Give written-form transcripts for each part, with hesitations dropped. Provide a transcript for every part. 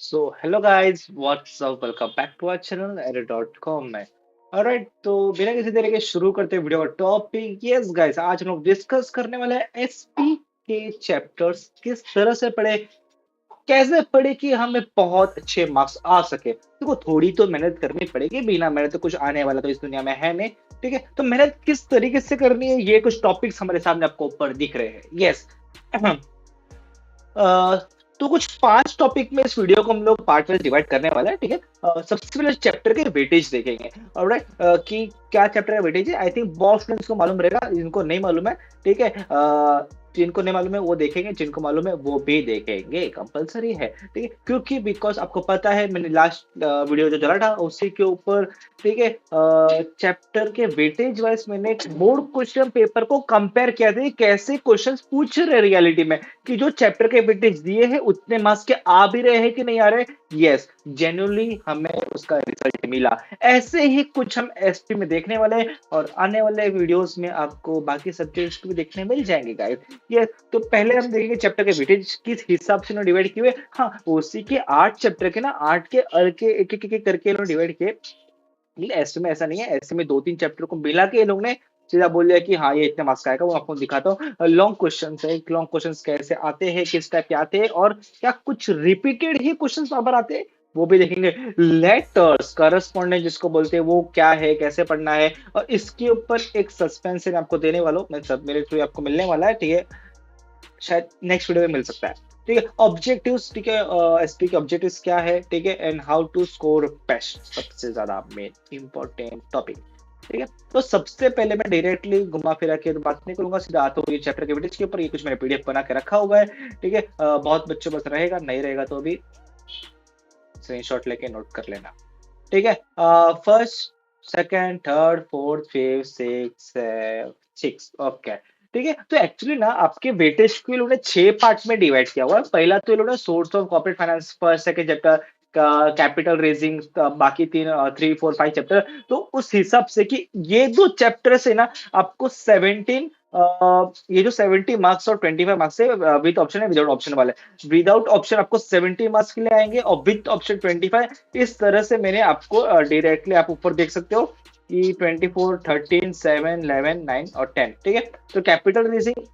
So hello guys what's up welcome back to our channel एरे.com में। Alright, तो बिना किसी देरी के शुरू करते हैं वीडियो का टॉपिक। यस गाइस, आज हम लोग डिस्कस करने वाले हैं एसपी के चैप्टर्स किस तरह से पढ़े, कैसे पढ़े कि हमें बहुत अच्छे मार्क्स आ सके। देखो, थोड़ी तो मेहनत करनी पड़ेगी, बिना मेहनत तो कुछ आने वाला तो इस दुनिया में है नहीं। ठीक है, तो मेहनत किस तरीके से करनी है, ये कुछ टॉपिक्स हमारे सामने आपको ऊपर दिख रहे हैं। यस अ, तो कुछ 5 टॉपिक में इस वीडियो को हम लोग पार्ट में डिवाइड करने वाला है। ठीक है, सबसे पहले चैप्टर के वेटेज देखेंगे। ऑलराइट, कि क्या चैप्टर का वेटेज है, आई थिंक बहुत स्टूडेंट्स को मालूम रहेगा, जिनको नहीं मालूम है। ठीक है, जिनको नहीं मालूम है वो देखेंगे, जिनको मालूम है वो भी देखेंगे, कंपलसरी है। ठीक है, क्योंकि बिकॉज आपको पता है मैंने लास्ट वीडियो जो चला था उसी के ऊपर, ठीक है, चैप्टर के वेटेज वाइज मैंने बोर्ड क्वेश्चन पेपर को कंपेयर किया था कि कैसे क्वेश्चंस पूछ रहे रियलिटी में, कि जो चैप्टर के वेटेज दिए हैं उतने मार्क्स के आ भी रहे हैं कि नहीं आ रहे। यस, जेन्युइनली हमें उसका रिजल्ट मिला। ऐसे ही कुछ हम एसपी में देखने वाले हैं और आने वाले वीडियोस में आपको बाकी सब्जेक्ट्स भी देखने मिल जाएंगे गाइस। ये तो पहले हम देखेंगे चैप्टर के वेटेज किस हिसाब से उन्होंने डिवाइड किए। हाँ, उसी के 8 चैप्टर के ना 8 के अल के एक करके इन्होंने डिवाइड किए। ऐसे में ऐसा नहीं है, ऐसे में 2-3 चैप्टर को मिला के ये लोग ने सीधा बोल दिया कि हाँ ये इतने मार्क्स का आएगा। वो आपको दिखाता हूँ। लॉन्ग क्वेश्चन है, लॉन्ग क्वेश्चन कैसे आते हैं, किस टाइप के आते हैं और क्या कुछ रिपीटेड ही क्वेश्चन बार बार आते हैं, वो भी देखेंगे। लेटर्स करस्पॉन्डेंस जिसको बोलते हैं वो क्या है, कैसे पढ़ना है, और इसके ऊपर एक सस्पेंस मैं आपको देने वाला हूँ। मैं सब मेरे थ्रू आपको मिलने वाला है। ठीक है, शायद नेक्स्ट वीडियो में मिल सकता है। ठीक है, ऑब्जेक्टिव्स, ठीक है, एसपी के ऑब्जेक्टिव्स क्या है, ठीक है, and how to score best, सबसे ज्यादा मेन इंपॉर्टेंट टॉपिक। ठीक है, तो सबसे पहले मैं डायरेक्टली घुमा फिरा के तो बात नहीं करूंगा, सीधा आता हूँ ये चैप्टर के वेटेज के ऊपर। ये कुछ मैंने पीडीएफ बना के रखा हुआ है। ठीक है, बहुत बच्चों पास रहेगा, नहीं रहेगा तो भी स्क्रीनशॉट लेके नोट कर लेना। ठीक है, first, second, third, fourth, fifth, six, six, okay. ठीक है, तो एक्चुअली ना आपके वेटेज को ये लोगों ने 6 पार्ट्स में डिवाइड किया हुआ है। पहला तो ये लोगों ने source of corporate finance, first second chapter का कैपिटल रेजिंग, बाकी तीन 3, 4, 5 चैप्टर। तो उस हिसाब से कि ये दो चैप्टर से ना आपको 17, ये जो 70 मार्क्स और 25 मार्क्स है, विद ऑप्शन है विदाउट ऑप्शन वाले। विदाउट ऑप्शन आपको 70 मार्क्स के लिए आएंगे और विद ऑप्शन 25। इस तरह से मैंने आपको डायरेक्टली आप ऊपर देख सकते हो कि 24, 13, 7, 11, 9 और 10। ठीक है, तो कैपिटल रेजिंग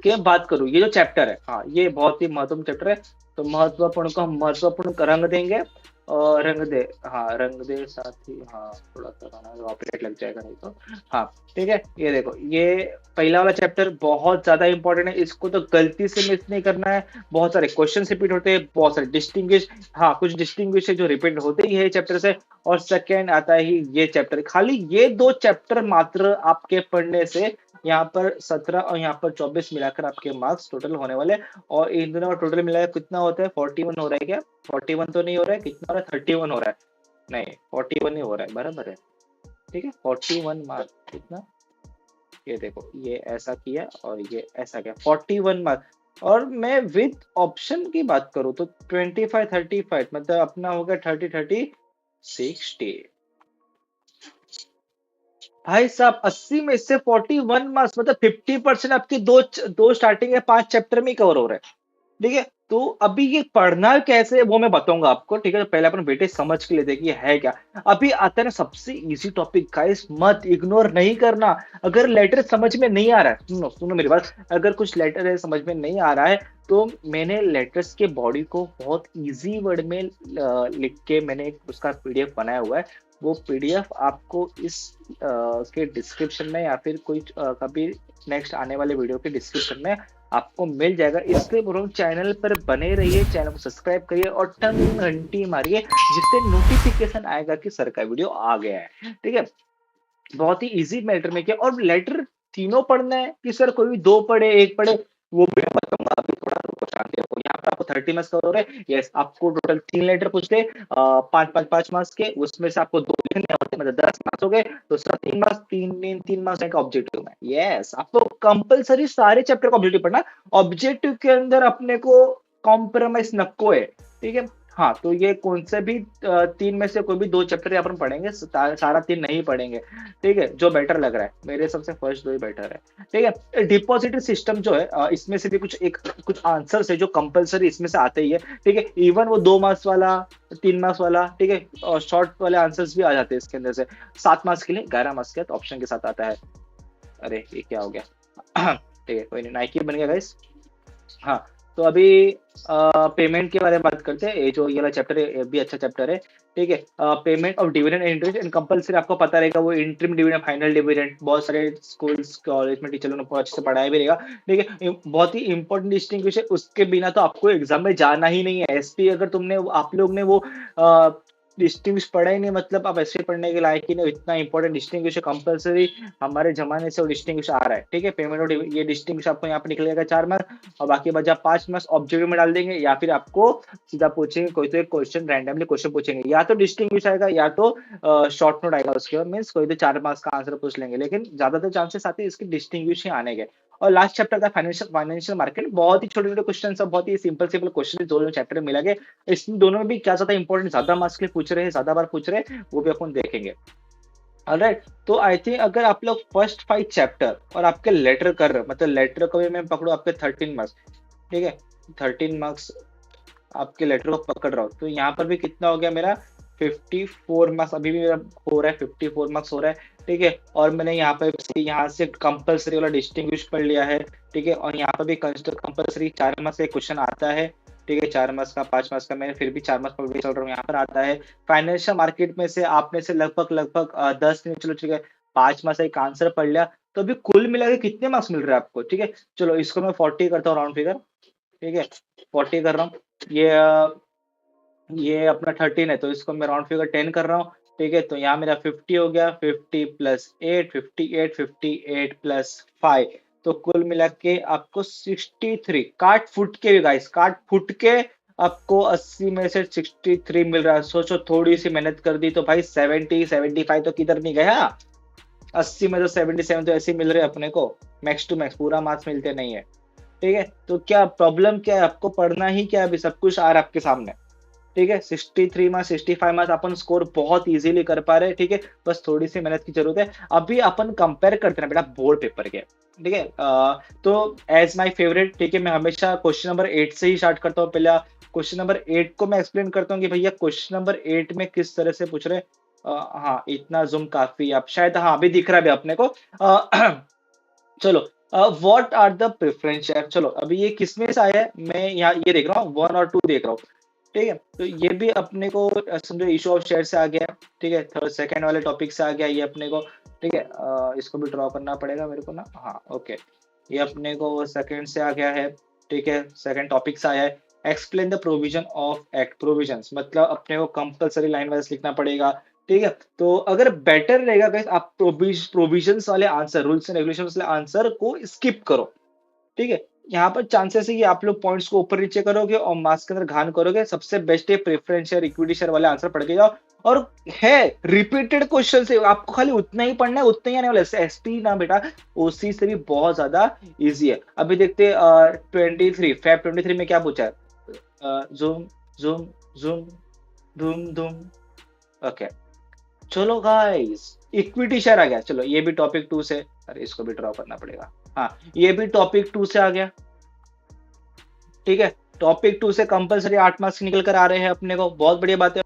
की बात करूं, ये जो चैप्टर है, हाँ ये बहुत ही महत्वपूर्ण चैप्टर है। तो महत्वपूर्ण को हम महत्वपूर्ण का रंग देंगे, और रंग दे, हाँ रंग दे साथ ही, हाँ थोड़ा सा कॉपीराइट लग जाएगा नहीं तो। हाँ, ठीक है, ये देखो, ये पहला वाला चैप्टर बहुत ज्यादा इंपॉर्टेंट है, इसको तो गलती से मिस नहीं करना है। बहुत सारे क्वेश्चन रिपीट होते हैं, बहुत सारे डिस्टिंग्विश, हाँ कुछ डिस्टिंग्विश है जो रिपीट होते ही है चैप्टर से। और सेकेंड आता है ये चैप्टर, खाली ये दो चैप्टर मात्र आपके पढ़ने से यहाँ पर 17 और यहाँ पर 24 मिलाकर आपके मार्क्स टोटल होने वाले। और इन दोनों का टोटल मिलाकर कितना होता है, 41 हो रहा है क्या? 41 तो नहीं हो रहा है, कितना हो रहा है, 31 हो रहा है। नहीं, 41 ही हो रहा है, बराबर है। ठीक है, 41 मार्क्स कितना, ये देखो, ये ऐसा किया और ये ऐसा किया, 41 मार्क्स। और मैं विद ऑप्शन की बात करूं तो 25, 35 मतलब अपना हो गया 30, 30, 60। भाई साहब, 80 में से 41 मार्क्स मतलब 50% आपके दो दो स्टार्टिंग है 5 चैप्टर में कवर हो रहा है। ठीक है, तो अभी ये पढ़ना कैसे है वो मैं बताऊंगा आपको। ठीक है, तो पहले अपन वेटेज समझ के लिए देखिए है क्या। अभी आता है ना सबसे इजी टॉपिक, गाइस मत इग्नोर नहीं करना। अगर लेटर समझ में नहीं आ रहा है, सुनो सुनो मेरी बात, अगर कुछ लेटर है समझ में नहीं आ रहा है तो मैंने लेटर्स के बॉडी को बहुत इजी वर्ड में लिख के मैंने एक उसका पीडीएफ बनाया हुआ है। वो पीडीएफ आपको इस के डिस्क्रिप्शन में या फिर कोई कभी नेक्स्ट आने वाले वीडियो के डिस्क्रिप्शन में आपको मिल जाएगा। इसलिए बोल रहा हूँ चैनल पर बने रहिए, चैनल को सब्सक्राइब करिए और टन घंटी मारिए, जिससे नोटिफिकेशन आएगा कि सर का वीडियो आ गया है। ठीक है, बहुत ही इजी मैटर में किया। और लेटर तीनों पढ़ना है कि सर कोई भी दो पढ़े एक पढ़े, वो भी मैं बताऊंगा। अभी थोड़ा रुको, शांति रखो। यहाँ पर आपको 30 मार्क्स कवर हो रहे हैं। यस, आपको टोटल 3 लेटर पूछते हैं, 5 मार्क्स के, उसमें से आपको 2 लिखने होते, मतलब 10 मार्क्स हो गए। तो सर 3 मार्क्स, 3 मार्क्स का ऑब्जेक्टिव में। यस, आपको कंपलसरी सारे चैप्टर का ऑब्जेक्टिव पढ़ना। ऑब्जेक्टिव के अंदर अपने को कॉम्प्रोमाइज नको है। ठीक है, हाँ, तो ये कौन से भी 3 में से कोई भी 2 चैप्टर यहाँ पर पढ़ेंगे, सारा 3 नहीं पढ़ेंगे, ठीक है? जो बेटर लग रहा है, मेरे हिसाब से फर्स्ट 2 ही बेटर है, ठीक है? डिपॉजिटरी सिस्टम जो है इसमें से भी कुछ आंसर्स है जो कंपल्सरी इसमें से आते ही है, ठीक है? इवन वो 2 मार्क्स वाला, 3 मार्क्स वाला, ठीक है? और शॉर्ट वाले आंसर्स भी आ जाते हैं इसके अंदर से। 7 मार्क्स के लिए 11 मार्क्स का ऑप्शन के साथ आता है। अरे! ये क्या हो गया? ठीक है, कोई नहीं, नाइकी बन गया गाइस। हाँ, तो अभी पेमेंट के बारे में बात करते हैं। ये वाला चैप्टर है, ये भी अच्छा चैप्टर है, ठीक है? Payment of dividend interest and compulsory, आपको पता रहेगा वो इंटरिम डिविडेंड, फाइनल डिविडेंड, बहुत सारे स्कूल्स कॉलेज में टीचर लोगों ने बहुत अच्छे से पढ़ाया भी रहेगा, ठीक है? बहुत ही इंपॉर्टेंट डिस्टिंग्विश है, उसके बिना तो आपको एग्जाम में जाना ही नहीं है। एसपी अगर आप लोग ने वो डिस्टिंग्विश पढ़ा ही नहीं, मतलब आप एसपी पढ़ने के लायक ही नहीं। इतना इंपॉर्टेंट डिस्टिंग्विश कंपल्सरी हमारे जमाने से वो डिस्टिंग्विश आ रहा है, ठीक है? पेमेंट और ये डिस्टिंग्विश आपको यहाँ पे निकलेगा 4 मार्क्स, और बाकी बचा 5 मार्क्स ऑब्जेक्टिव में डाल देंगे, या फिर आपको सीधा पूछेंगे कोई तो एक क्वेश्चन, रैंडमली क्वेश्चन पूछेंगे, या तो डिस्टिंग्विश आएगा या तो शॉर्ट नोट आएगा उसके बाद, मीन्स कोई तो 4 मार्क्स का आंसर पूछ लेंगे, लेकिन ज्यादातर चांसेस आते हैं इसके डिस्टिंग्विश ही आने के। और लास्ट चैप्टर का फाइनेंशियल मार्केट, बहुत ही छोटे छोटे क्वेश्चन, सब बहुत ही सिंपल सिंपल क्वेश्चन दोनों चैप्टर में मिला के। इसमें दोनों में भी क्या ज्यादा इंपॉर्टेंट, ज्यादा मार्क्स के लिए पूछ रहे हैं, ज्यादा बार पूछ रहे हैं, वो भी अपन देखेंगे। ऑलराइट, तो आई थिंक अगर आप लोग फर्स्ट 5 चैप्टर और आपके लेटर कर रहे हो, मतलब लेटर को भी मैं पकड़ू आपके 13 मार्क्स, ठीक है? 13 मार्क्स आपके लेटर को पकड़ रहा हूँ, तो यहाँ पर भी कितना हो गया मेरा 54 मार्क्स, अभी भी मेरा हो रहा है 54 मार्क्स हो रहा है, ठीक है? और मैंने यहाँ से कंपलसरी वाला डिस्टिंग्विश पढ़ लिया है, ठीक है? और यहाँ पर भी कंपलसरी 4 मार्क्स का क्वेश्चन आता है, ठीक है? 4 मार्क्स का, 5 मार्क्स का, मैंने फिर भी 4 मार्क्स पर भी चल रहा हूँ, यहाँ पर आता है। फाइनेंशियल मार्केट में से आपने से लगभग 10 नहीं, चलो ठीक है, 5 मार्क्स का एक आंसर पढ़ लिया, तो अभी कुल मिला के कितने मार्क्स मिल रहे हैं आपको, ठीक है? चलो इसको मैं 40 करता हूँ राउंड फिगर, ठीक है? 40 कर रहा हूँ। ये अपना 13 है, तो इसको मैं राउंड फिगर 10 कर रहा हूँ, ठीक है? तो यहाँ मेरा 50 हो गया, 50 प्लस 8, 58, 58 प्लस 5, तो कुल मिला के आपको 63, काट फुट के भी गाइस, काट फुट के आपको 80 में से 63 मिल रहा है। सोचो, थोड़ी सी मेहनत कर दी तो भाई 70, 75 तो किधर नहीं गया, 80 में तो 77 तो ऐसे ही मिल रहे हैं अपने को, मैक्स टू मैक्स, पूरा मार्क्स मिलते नहीं है, ठीक है? तो क्या प्रॉब्लम क्या है, आपको पढ़ना ही क्या है, अभी सब कुछ आ रहा है आपके सामने, ठीक है? 63 मार्क्स, 65 मार्क्स अपन स्कोर बहुत इजीली कर पा रहे हैं, ठीक है? बस थोड़ी सी मेहनत की जरूरत है। अभी अपन कंपेयर करते हैं बेटा बोर्ड पेपर के, ठीक है? तो एज माय फेवरेट, ठीक है, मैं हमेशा क्वेश्चन नंबर 8 से ही स्टार्ट करता हूँ। पहला क्वेश्चन नंबर 8 को मैं एक्सप्लेन करता हूँ कि भैया क्वेश्चन नंबर 8 में किस तरह से पूछ रहे हैं। हाँ, इतना जूम काफी, आप शायद, हाँ अभी दिख रहा है भी अपने को। चलो, what are the preference share, चलो अभी ये किसमें से आया है, मैं यहाँ ये देख रहा हूँ, 1 और 2 देख रहा हूँ, ठीक है? तो ये भी अपने को समझो इशू ऑफ शेयर से आ गया, ठीक है? थर्ड सेकंड वाले टॉपिक से आ गया ये अपने को, ठीक है? इसको भी ड्रॉ करना पड़ेगा मेरे को ना, हाँ ओके, ये अपने को सेकंड से आ गया है, ठीक है? सेकंड टॉपिक से आया है। Explain the provision of act, provisions मतलब अपने को कंपलसरी लाइन वाइज लिखना पड़ेगा, ठीक है? तो अगर बेटर रहेगा गाइस, आप प्रोविजंस वाले आंसर, रूल्स एंड रेगुलेशंस वाले आंसर को स्किप करो, ठीक है? यहाँ पर चांसेस है कि आप लोग पॉइंट्स को ऊपर नीचे करोगे और मार्क्स के अंदर घान करोगे। सबसे बेस्ट है प्रेफरेंस शेयर, इक्विटी शेयर वाले आंसर पढ़ के जाओ, और है रिपीटेड क्वेश्चन से, आपको खाली उतना ही पढ़ना है, उतना ही आने वाला है। एसपी ना बेटा, ओसी से भी बहुत ज्यादा इजी है। अभी देखते 23 फेब 23 में क्या पूछा है, जूम जूम जूम धूम धूम, ओके। चलो गाइस, इक्विटी शेयर आ गया, चलो ये भी टॉपिक 2 से, अरे इसको भी ड्रॉ करना पड़ेगा, हाँ ये भी टॉपिक 2 से आ गया, ठीक है? टॉपिक 2 से कंपलसरी 8 मार्क्स निकल कर आ रहे हैं अपने को, बहुत बढ़िया बात है।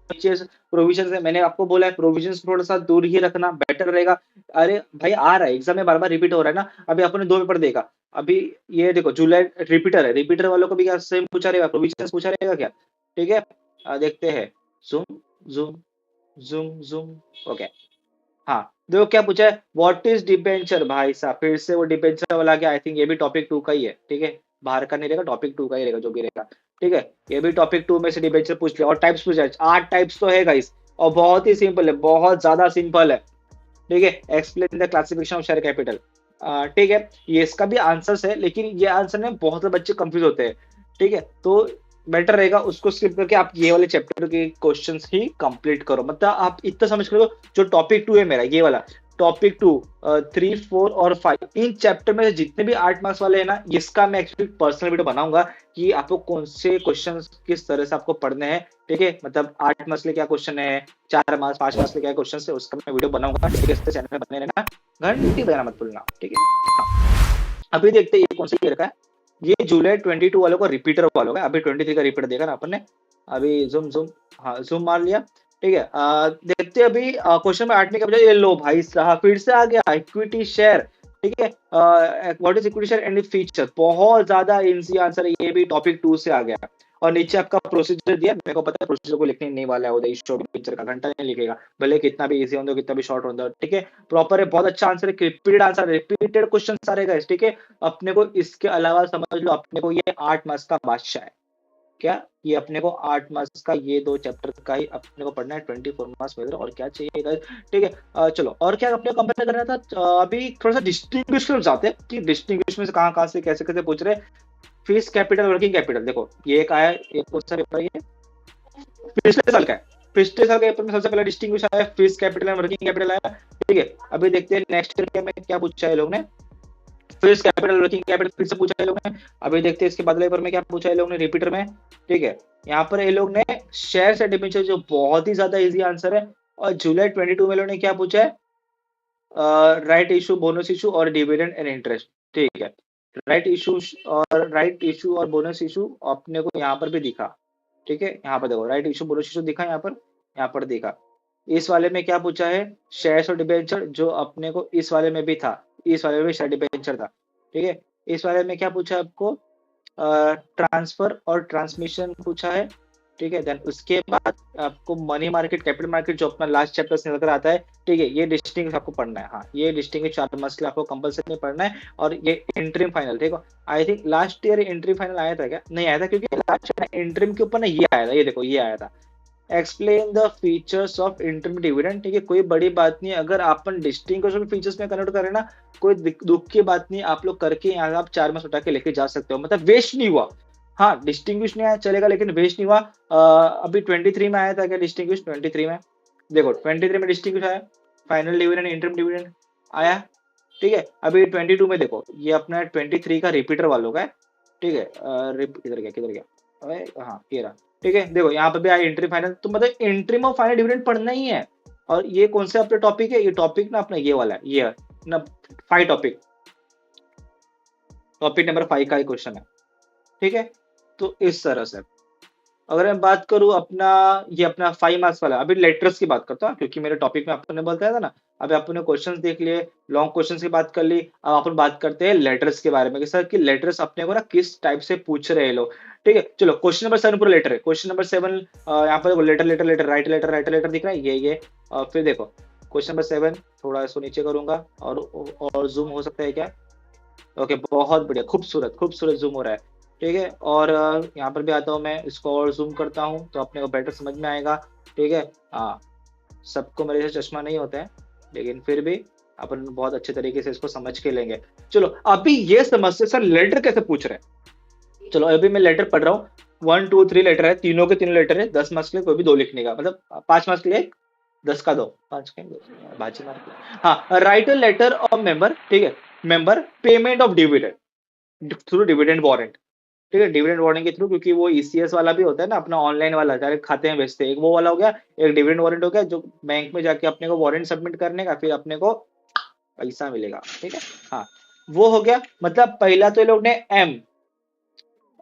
प्रोविजन से मैंने आपको बोला है, प्रोविजन थोड़ा सा दूर ही रखना बेटर रहेगा। अरे भाई आ रहा है एग्जाम में, बार बार रिपीट हो रहा है ना, अभी अपने 2 पेपर देखा, अभी ये देखो जुलाई रिपीटर है, रिपीटर वालों को भी क्या सेम पूछा रहेगा, प्रोविजन पूछा रहेगा क्या, ठीक है? देखते हैं, zoom zoom zoom zoom, okay. हाँ, देखो क्या पूछा है, व्हाट इज डिबेंचर, भाई साहब फिर से वो डिबेंचर वाला गया। आई थिंक ये भी टॉपिक 2 का ही है, ठीक है? बाहर का नहीं रहेगा, टॉपिक 2 का ही रहेगा जो भी रहेगा, ठीक है? ये भी टॉपिक 2 में से डिबेंचर पूछ लिया, और टाइप्स पूछा है, 8 टाइप्स तो है गाइस, और बहुत ही सिंपल है, बहुत ज्यादा सिंपल है, ठीक है? Explain the classification of share capital, ठीक है? ये इसका भी आंसर्स है, लेकिन ये आंसर में बहुत से बच्चे कंफ्यूज होते हैं, ठीक है? तो बेटर रहेगा उसको स्किप करके आप ये वाले चैप्टर के क्वेश्चंस ही कंप्लीट करो। मतलब आप इतना समझ करो, जो टॉपिक 2 है मेरा ये वाला, टॉपिक 2, 3, 4 और 5, इन चैप्टर में से जितने भी 8 मार्क्स वाले हैं ना, इसका मैं एक्चुअली पर्सनल वीडियो बनाऊंगा कि आपको कौन से क्वेश्चन किस तरह से आपको पढ़ने हैं। ठीक है, मतलब 8 मार्क्स के लिए क्या क्वेश्चन है, 4 मार्क्स 5 मार्क्स के लिए क्या क्वेश्चन है, उसका मैं वीडियो बनाऊंगा। ठीक है, इस चैनल में बने रहना, घंटी बजाना मत भूलना। ठीक है, हाँ। अभी देखते हैं ये कौन सा ईयर का है। ये जुलाई 22 वालों का रिपीटर वालों का, अभी 23 का रिपीटर देखा ना अपन ने। अभी जूम जूम, हाँ जूम मार लिया। ठीक है, देखते हैं अभी क्वेश्चन नंबर 8 में क्या बचा। ये लो भाई साहब, फिर से आ गया इक्विटी शेयर। ठीक है, what is equity share and feature, बहुत ज्यादा इजी आंसर है, ये भी टॉपिक 2 से आ गया। और नीचे आपका प्रोसीजर दिया, मेरे को पता है प्रोसीजर को लिखने नहीं वाला है, उदय शो पिक्चर का घंटा नहीं लिखेगा, भले कितना भी इजी हो कितना भी शॉर्ट हो। ठीक है, प्रॉपर है, बहुत अच्छा आंसर है, रिपीटेड आंसर, रिपीटेड क्वेश्चन सारे गए। ठीक है, अपने को इसके अलावा समझ लो, अपने को ये 8 मार्क्स का बादशाह है। क्या ये अपने को 8 मार्क्स का ये 2 चैप्टर का ही अपने को पढ़ना है, 24 मार्क्स मिल रहा है, और क्या चाहिए guys? ठीक है, चलो और क्या अपने को कंपेयर करना था। अभी थोड़ा सा डिस्टिंग्विश में जाते हैं कि डिस्टिंग्विश में से कहाँ से कैसे कैसे पूछ रहे। फीस कैपिटल, वर्किंग कैपिटल, देखो ये एक आया, एक कौन सा पेपर है ये, पिछले साल का है। पिछले साल के पेपर में सबसे पहले डिस्टिंग्विश आया, fees capital and working capital आया। ठीक है, अभी देखते हैं नेक्स्ट ईयर में क्या पूछा है लोग ने। फिर कैपिटल, वर्किंग कैपिटल फिर से पूछा है लोग ने। अभी देखते हैं इसके बदले पर में क्या पूछा है लोग ने रिपीटर में। ठीक है, यहाँ पर ये लोग ने शेयर से डिबेंचर, जो बहुत ही ज्यादा इजी आंसर है। और जुलाई 22 में लोग ने क्या पूछा है, राइट इशू, बोनस इशू और डिविडेंड एंड इंटरेस्ट। ठीक है, राइट इशू और बोनस इशू अपने को यहाँ पर भी दिखा। ठीक है, यहाँ पर देखो राइट इशू बोनस इशू दिखा, यहाँ पर दिखा। इस वाले में क्या पूछा है, शेयर्स और डिबेंचर, जो अपने को इस वाले में भी था, इस वाले में भी शेयर डिबेंचर था। ठीक है, इस वाले में क्या पूछा आपको, ट्रांसफर और ट्रांसमिशन पूछा है। ठीक है, देन उसके बाद आपको मनी मार्केट, कैपिटल मार्केट, जो अपना लास्ट चैप्टर से निकल आता है। ठीक है, ये डिस्टिंग आपको पढ़ना है। हाँ, ये डिस्टिंग 4 मसले आपको कंपलसरी पढ़ना है। और ये इंटरिम फाइनल, ठीक है, I think last year interim final आया था क्या, नहीं आया था, क्योंकि लास्ट इंटरिम के ऊपर ना ये आया था, ये देखो ये आया था, explain the features of interim dividend. ठीक है, कोई बड़ी बात नहीं, अगर अपन डिस्टिंग को फीचर्स में कन्वर्ट करें ना, कोई दुख की बात नहीं, आप लोग करके यहाँ आप 4 मार्क्स उठा के लेके जा सकते हो, मतलब वेस्ट नहीं हुआ। हाँ, डिस्टिंग्विश नहीं आया चलेगा, लेकिन वेस्ट नहीं हुआ। अभी 23 में आया था क्या डिस्टिंग्विश, 23 में देखो, 23 में डिस्टिंग्विश आया, फाइनल डिविडेंड, इंटरिम डिविडेंड आया। ठीक है, अभी 22 में देखो, ये अपना 23 का रिपीटर वालों का है। ठीक है, किधर गया, हाँ ये रहा। ठीक है, देखो यहाँ पर भी आया एंट्री फाइनल, तो मतलब इंट्रीम और फाइनल डिविडेंड पढ़ना ही है। और ये कौन सा अपना टॉपिक है, ये टॉपिक ना अपना ये वाला है, ये ना 5 टॉपिक नंबर 5 का ही क्वेश्चन है। ठीक है, तो इस तरह से अगर मैं बात करूं अपना, ये अपना 5 मार्क्स वाला, अभी लेटर्स की बात करता हूँ, क्योंकि मेरे टॉपिक में आपने बताया था ना। अभी आपने क्वेश्चंस देख लिए, लॉन्ग क्वेश्चंस की बात कर ली, अब अपन बात करते हैं लेटर्स के बारे में कि सर कि लेटर्स अपने को ना किस टाइप से पूछ रहे हैं लोग। ठीक है, चलो क्वेश्चन नंबर 7 पूरा लेटर है। क्वेश्चन नंबर 7 यहाँ पर letter letter letter right letter दिख रहा है, ये फिर देखो क्वेश्चन नंबर 7, थोड़ा इसको नीचे करूंगा और जूम हो सकता है क्या, ओके बहुत बढ़िया, खूबसूरत जूम हो रहा है। ठीक है, और यहाँ पर भी आता हूँ मैं, इसको और जूम करता हूँ तो अपने को बेटर समझ में आएगा। ठीक है, हाँ सबको मेरे से चश्मा नहीं होता है, लेकिन फिर भी अपन बहुत अच्छे तरीके से इसको समझ के लेंगे। चलो अभी ये समझते सर लेटर कैसे पूछ रहे हैं। चलो अभी मैं लेटर पढ़ रहा हूँ, 1 2 3 लेटर है, तीनों के तीनों लेटर है, 10 मार्क्स के लिए कोई भी 2 लिखने का, मतलब 5 मार्क्स के लिए 10 का 2, 5 के 2 बाजी मार के। हाँ, right a letter of member, ठीक है, member payment of dividend through dividend warrant. ठीक है, डिविडेंड वारंट के थ्रू, क्योंकि वो ईसीएस वाला भी होता है ना अपना ऑनलाइन वाला, डायरेक्ट खाते में भेजते हैं, एक वो वाला हो गया, एक डिविडेंड वारंट हो गया, जो बैंक में जाके अपने को वारंट सबमिट करने का, फिर अपने को पैसा मिलेगा। ठीक है, हाँ वो हो गया। मतलब पहला तो ये लोग ने एम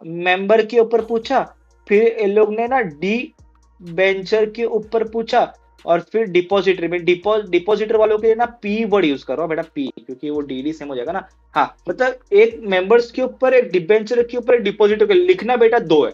मेंबर के ऊपर पूछा, फिर ये लोग ने ना डी बेंचर के ऊपर पूछा, और फिर डिपॉजिटरी में डिपॉजिटर वालों के लिए ना पी वर्ड यूज कर रहा हूं बेटा, पी, क्योंकि वो डीडी सेम हो जाएगा ना। हाँ, मतलब एक मेंबर्स के ऊपर, एक डिबेंचर के ऊपर, एक डिपॉजिटर के लिखना बेटा 2 है,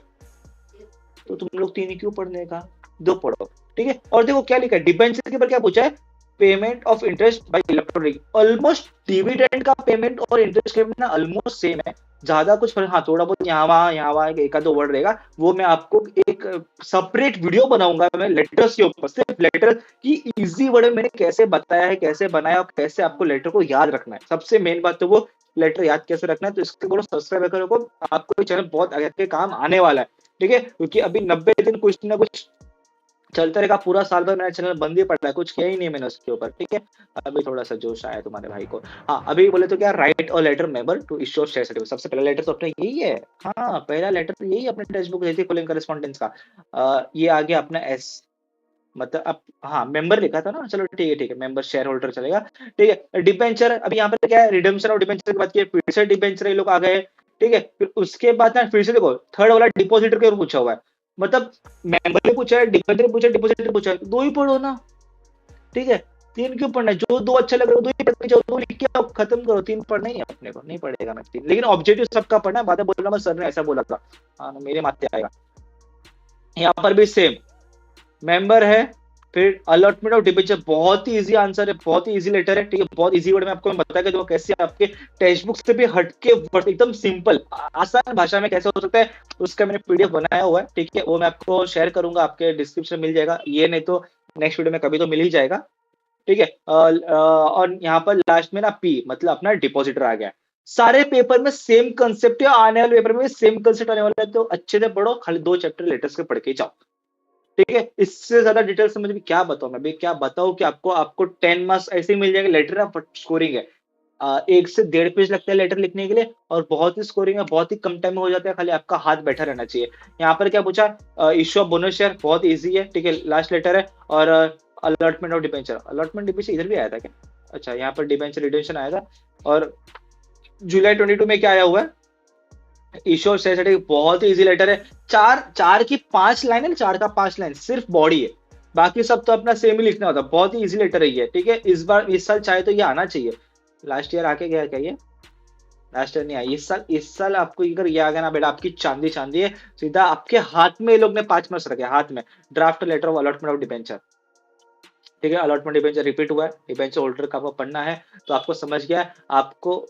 तो तुम लोग 3 क्यों पढ़ने का, 2 पढ़ो। ठीक है, और देखो क्या लिखा है, डिबेंचर के ऊपर क्या पूछा है, payment of interest by electronic. Almost dividend का पेमेंट और इंटरेस्ट पेमेंट ना ऑलमोस्ट सेम है, ज्यादा कुछ फर्क, हाँ थोड़ा बहुत यहाँ वहां एक आध 2 वर्ड रहेगा, वो मैं आपको एक सेपरेट वीडियो बनाऊंगा मैं लेटर्स के ऊपर, सिर्फ लेटर की इजी वर्ड में मैंने कैसे बताया है, कैसे बनाया और कैसे आपको लेटर को याद रखना है। सबसे मेन बात तो वो लेटर याद कैसे रखना है, तो इसके बोलो सब्सक्राइब करो, आपको चैनल बहुत आगे के काम आने वाला है। ठीक है, क्योंकि अभी 90 दिन कुछ ना कुछ चलता रहेगा पूरा साल भर। मेरा चैनल बंद ही पड़ा है, कुछ किया ही नहीं मैंने उसके ऊपर, ठीक है। अभी थोड़ा-सा जोश आया है तुम्हारे भाई को। हाँ, अभी बोले तो क्या, right a letter member to issue share certificate. सबसे पहला लेटर तो अपना यही है। हाँ, पहला लेटर तो यही है अपने text book ethical and correspondence का। ये आ गया अपना एस, मतलब अब हाँ, मेंबर लिखा था ना, चलो ठीक है, मेंबर शेयर होल्डर चलेगा, ठीक है। डिबेंचर, अभी यहाँ पे क्या है, रिडेम्पशन ऑफ डिबेंचर की बात की है, फिर से डिबेंचर ये लोग आ गए, ठीक है। फिर उसके बाद ना फिर से देखो थर्ड वाला डिपॉजिटर के ऊपर पूछा हुआ है, मतलब मेंबर ने पूछा है, डिपॉजिटर पूछा है, दो ही पढ़ो ना, ठीक है। तीन क्यों पढ़ना है, जो दो अच्छा लग रहा है दो ही पढ़ के जाओ, दो लिख के आओ, खत्म करो। तीन पढ़ना ही है अपने को, नहीं पढ़ेगा मैं तीन, लेकिन ऑब्जेक्टिव सबका पढ़ना है। बातें बोल रहा मैं, सर ने ऐसा बोला था, हाँ मेरे माथे आएगा। यहाँ पर भी सेम मेंबर है, फिर अलॉटमेंट ऑफ डिबेंचर, बहुत ही इजी आंसर है, बहुत ही इजी लेटर है, ठीक है। बहुत इजी वर्ड में आपको मैं बताया कि वो कैसे आपके टेक्स्ट बुक से भी हटके वर्ड, एकदम सिंपल आसान भाषा में कैसे हो सकता है, उसका मैंने पीडीएफ बनाया हुआ है, ठीक है। वो मैं आपको शेयर करूंगा, आपके डिस्क्रिप्शन में मिल जाएगा, ये नहीं तो नेक्स्ट वीडियो में कभी तो मिल ही जाएगा, ठीक है। और यहाँ पर लास्ट में ना पी, मतलब अपना डिपॉजिटर आ गया। सारे पेपर में सेम कंसेप्ट है, आने वाले पेपर में सेम कंसेप्ट आने वाला है, तो अच्छे से पढ़ो, खाली 2 चैप्टर लेटेस्ट के पढ़ के जाओ, ठीक है। इससे ज्यादा डिटेल्स में मुझे भी क्या बताऊं, मैं भी क्या बताऊं कि आपको आपको 10 मार्क्स ऐसे ही मिल जाएंगे। लेटर ना स्कोरिंग है, 1 से 1.5 पेज लगता है लेटर लिखने के लिए, और बहुत ही स्कोरिंग है, बहुत ही कम टाइम में हो जाता है, खाली आपका हाथ बैठा रहना चाहिए। यहाँ पर क्या पूछा, इश्यू ऑफ बोनस शेयर, बहुत इजी है, ठीक है, लास्ट लेटर है। और allotment of debenture, allotment debenture इधर भी आया था क्या, अच्छा यहाँ पर डिबेंचर रिडेम्पशन आया था। और जुलाई 22 में क्या आया हुआ है, इश्योर शेयर, बहुत ही इजी लेटर है। चार चार की 5 लाइन है, 4 का 5 लाइन सिर्फ बॉडी है, बाकी सब तो अपना सेम ही लिखना होता है। बहुत ही इजी लेटर है ये, ठीक है। इस बार इस साल चाहे तो ये आना चाहिए। लास्ट ईयर आके गया क्या ये, लास्ट ईयर नहीं आया, इस साल आपको अगर ये आ गया ना बेटा, आपकी चांदी चांदी है। सीधा आपके हाथ में ये लोग ने 5 मार्क्स रखे हाथ में, draft letter of allotment of debenture, ठीक है। अलॉटमेंट डिबेंचर रिपीट हुआ है, डिबेंचर होल्डर का आपको पढ़ना है, तो आपको समझ गया है। आपको,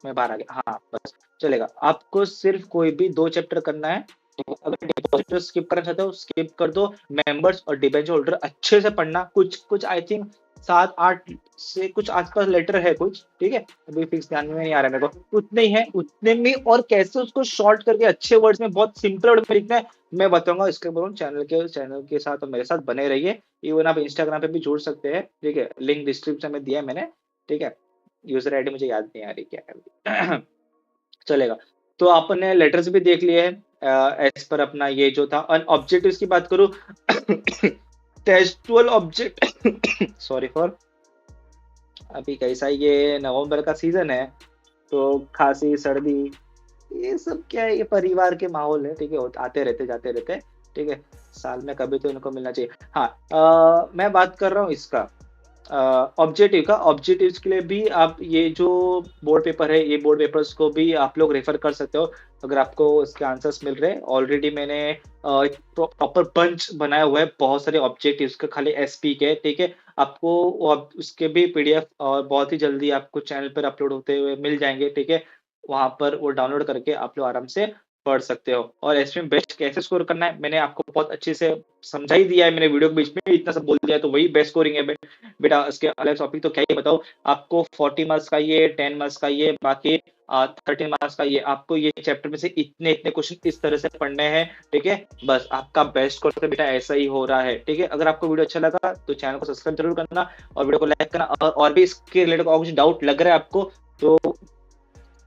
मैं बाहर आ गया, हाँ बस चलेगा। आपको सिर्फ कोई भी 2 चैप्टर करना है, अगर डिपॉजिटर स्किप करना चाहते हो स्किप कर दो। मेंबर्स और डिबेंचर होल्डर अच्छे से पढ़ना, कुछ कुछ आई थिंक 7-8 से कुछ आसपास लेटर है कुछ, ठीक है। अभी फिक्स ध्यान में नहीं आ रहा है मेरे को, उतने ही है, उतने में और कैसे उसको शॉर्ट करके अच्छे वर्ड्स में, बहुत सिंपल वर्ड में लिखना है, मैं बताऊंगा। इसके बोलूँ चैनल के साथ और मेरे साथ बने रहिए। इवन आप इंस्टाग्राम पे भी जुड़ सकते हैं, ठीक है, लिंक डिस्क्रिप्शन में दिया है मैंने, ठीक है। यूजर आईडी मुझे याद नहीं आ रही क्या है चलेगा। तो आपने लेटर्स भी देख लिए हैं, एज पर अपना ये जो था। और ऑब्जेक्टिव्स की बात करूं टेक्सटुअल ऑब्जेक्ट सॉरी फॉर, अभी कैसा ये नवंबर का सीजन है, तो खांसी सर्दी ये सब क्या है, ये परिवार के माहौल है, ठीक है, आते रहते जाते रहते, ठीक है। साल में कभी तो इनको मिलना चाहिए। हाँ, मैं बात कर रहा हूँ इसका ऑब्जेक्टिव का। ऑब्जेक्टिव्स के लिए भी आप ये जो बोर्ड पेपर है, ये बोर्ड पेपर्स को भी आप लोग रेफर कर सकते हो, अगर आपको इसके आंसर्स मिल रहे हैं। ऑलरेडी मैंने एक प्रॉपर बंच बनाया हुआ है बहुत सारे ऑब्जेक्टिव्स का, खाली एसपी के, ठीक है। आपको उसके भी पीडीएफ और बहुत ही जल्दी आपको चैनल पर अपलोड होते हुए मिल जाएंगे, ठीक है। वहां पर वो डाउनलोड करके आप लोग आराम से पढ़ सकते हो। और एसपी में बेस्ट कैसे स्कोर करना है मैंने आपको बहुत अच्छे से समझा ही दिया है, मैंने वीडियो के बीच में इतना सब बोल दिया है, तो वही बेस्ट स्कोरिंग है बेटा। इसके अलग टॉपिक तो क्या ही बताओ आपको, 40 मार्क्स का ये, 10 मार्क्स का ये, बाकी 13 मार्क्स का ये। आपको ये चैप्टर में से इतने इतने क्वेश्चन इस तरह से पढ़ने हैं, ठीक है। बस आपका बेस्ट स्कोर तो बेटा ऐसा ही हो रहा है, ठीक है। अगर आपको वीडियो अच्छा लगा तो चैनल को सब्सक्राइब जरूर करना, और वीडियो को लाइक करना। और भी इसके रिलेटेड और कुछ डाउट लग रहा है आपको तो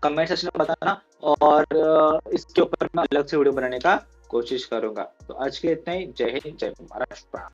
कमेंट सेक्शन में बताना, और इसके ऊपर मैं अलग से वीडियो बनाने का कोशिश करूंगा। तो आज के लिए इतना ही। जय हिंद, जय महाराष्ट्र।